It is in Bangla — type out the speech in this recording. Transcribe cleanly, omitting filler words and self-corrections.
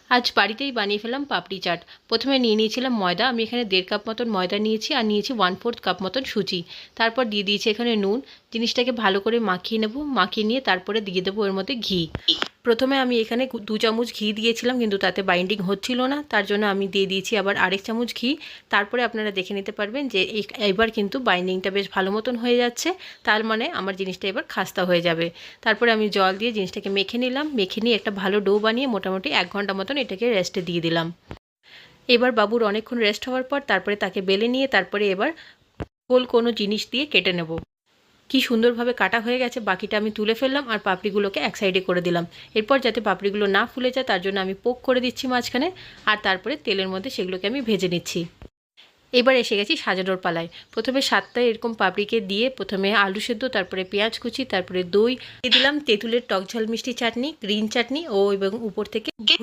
আজ বাড়িতেই বানিয়ে ফেললাম পাপড়ি চাট। প্রথমে নিয়ে নিয়েছিলাম ময়দা, আমি এখানে 1.5 কাপ মতন ময়দা নিয়েছি, আর নিয়েছি 1/4 কাপ মতন সুজি। তারপর দিয়ে দিয়েছি এখানে নুন। জিনিসটাকে ভালো করে মাখিয়ে নেব, মাখিয়ে নিয়ে তারপরে দিয়ে দেবো এর মধ্যে ঘি। প্রথমে আমি এখানে 2 চামচ ঘি দিয়েছিলাম, কিন্তু তাতে বাইন্ডিং হচ্ছিল না, তার জন্য আমি দিয়ে দিয়েছি আবার আরেক চামচ ঘি। তারপরে আপনারা দেখে নিতে পারবেন যে এবার কিন্তু বাইন্ডিংটা বেশ ভালো মতন হয়ে যাচ্ছে, তার মানে আমার জিনিসটা এবার খাস্তা হয়ে যাবে। তারপরে আমি জল দিয়ে জিনিসটাকে মেখে নিলাম, মেখে নিয়ে একটা ভালো ডো বানিয়ে মোটামুটি 1 ঘন্টা মতন এটাকে রেস্টে দিয়ে দিলাম। এবার বাবুর অনেকক্ষণ রেস্ট হওয়ার পর তারপরে তাকে বেলে নিয়ে তারপরে এবার গোল কোনো জিনিস দিয়ে কেটে নেব। কি সুন্দরভাবে কাটা হয়ে গেছে, বাকিটা আমি তুলে ফেললাম আর পাপড়িগুলোকে এক সাইডে করে দিলাম। এরপর যাতে পাপড়িগুলো না ফুলে যায় তার জন্য আমি পোক করে দিচ্ছি মাঝখানে, আর তারপরে তেলের মধ্যে সেগুলোকে আমি ভেজে নিচ্ছি। এবার এসে গেছি সাজানোর পালায়। প্রথমে 7টা এরকম পাপড়িকে দিয়ে প্রথমে আলু সেদ্ধ, তারপরে পেঁয়াজ কুচি, তারপরে দই দিয়ে দিলাম, তেঁতুলের টক ঝাল মিষ্টি চাটনি, গ্রিন চাটনি এবং উপর থেকে ভুজি